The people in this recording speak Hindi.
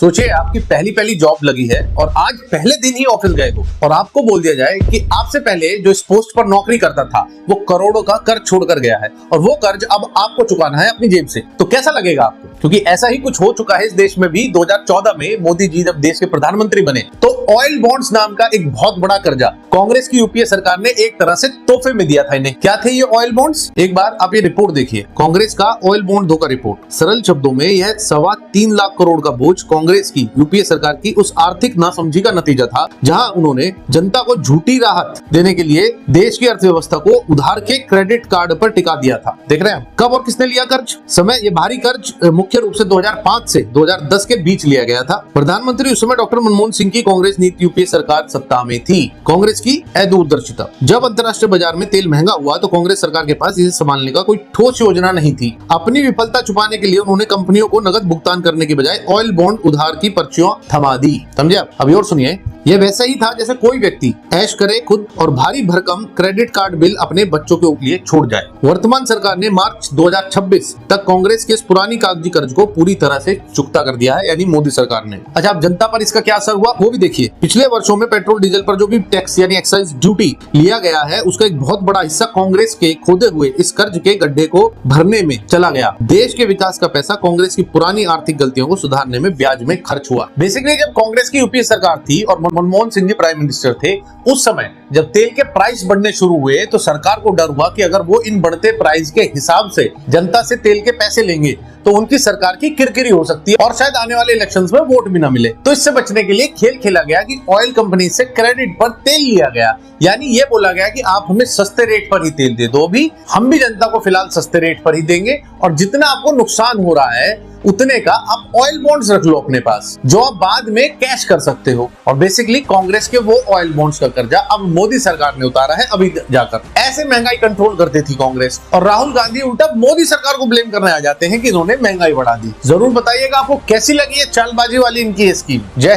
सोचिए आपकी पहली पहली जॉब लगी है और आज पहले दिन ही ऑफिस गए हो और आपको बोल दिया जाए कि आपसे पहले जो इस पोस्ट पर नौकरी करता था वो करोड़ों का कर्ज छोड़कर गया है और वो कर्ज अब आपको चुकाना है अपनी जेब से। तो कैसा लगेगा आपको? क्योंकि ऐसा ही कुछ हो चुका है इस देश में भी। 2014 में मोदी जी जब देश के प्रधानमंत्री बने तो ऑयल बॉन्ड्स नाम का एक बहुत बड़ा कर्जा कांग्रेस की यूपीए सरकार ने एक तरह से तोहफे में दिया था इन्हें। क्या थे ये ऑयल बॉन्ड्स? एक बार आप ये रिपोर्ट देखिए, कांग्रेस का ऑयल बॉन्ड धोखा रिपोर्ट। सरल शब्दों में यह 3.25 लाख करोड़ का बोझ कांग्रेस की यूपीए सरकार की उस आर्थिक नासमझी का नतीजा था जहां उन्होंने जनता को झूठी राहत देने के लिए देश की अर्थव्यवस्था को उधार के क्रेडिट कार्ड पर टिका दिया था। देख रहे हैं कब और किसने लिया कर्ज? समय ये भारी कर्ज मुख्य रूप से 2005 से 2010 के बीच लिया गया था। प्रधानमंत्री उस समय डॉक्टर मनमोहन सिंह की कांग्रेस नीति यूपीए सरकार सत्ता में थी। कांग्रेस की दूरदर्शिता। जब अंतर्राष्ट्रीय बाजार में तेल महंगा हुआ तो कांग्रेस सरकार के पास इसे संभालने का कोई ठोस योजना नहीं थी। अपनी विफलता छुपाने के लिए उन्होंने कंपनियों को नगद भुगतान करने के बजाय ऑयल बॉन्ड उधार की पर्चियां थमा दी। समझे? अभी और सुनिए, यह वैसा ही था जैसे कोई व्यक्ति ऐश करे खुद और भारी भरकम क्रेडिट कार्ड बिल अपने बच्चों के लिए छोड़ जाए। वर्तमान सरकार ने मार्च 2026 तक कांग्रेस के इस पुरानी कागजी कर्ज को पूरी तरह से चुकता कर दिया है, यानी मोदी सरकार ने। अच्छा, अब जनता पर इसका क्या असर हुआ वो भी देखिए। पिछले वर्षों में पेट्रोल डीजल पर जो भी टैक्स यानी एक्साइज ड्यूटी लिया गया है उसका एक बहुत बड़ा हिस्सा कांग्रेस के खोदे हुए इस कर्ज के गड्ढे को भरने में चला गया। देश के विकास का पैसा कांग्रेस की पुरानी आर्थिक गलतियों को सुधारने में ब्याज में खर्च हुआ। बेसिकली जब कांग्रेस की यूपीए सरकार थी और मनमोहन सिंह जी प्राइम मिनिस्टर थे, उस समय जब तेल के प्राइस बढ़ने शुरू हुए तो सरकार को डर हुआ कि अगर वो इन बढ़ते प्राइस के हिसाब से जनता से तेल के पैसे लेंगे तो उनकी सरकार की किरकिरी हो सकती है और शायद आने वाले इलेक्शंस में वोट भी ना मिले। तो इससे बचने के लिए खेल खेला गया कि ऑयल कंपनी से क्रेडिट पर तेल लिया गया, यानी ये बोला गया कि आप हमें सस्ते रेट पर ही तेल दे दो, भी हम भी जनता को फिलहाल सस्ते रेट पर ही देंगे और जितना आपको नुकसान हो रहा है उतने का आप ऑयल बॉन्ड्स रख लो अपने पास जो आप बाद में कैश कर सकते हो। और बेसिकली कांग्रेस के वो ऑयल बॉन्ड्स का कर्जा अब मोदी सरकार ने उतारा है अभी जाकर। ऐसे महंगाई कंट्रोल करती थी कांग्रेस और राहुल गांधी उल्टा मोदी सरकार को ब्लेम करने आ जाते हैं कि इन्होंने महंगाई बढ़ा दी। जरूर बताइएगा आपको कैसी लगी है चालबाजी वाली इनकी स्कीम। जय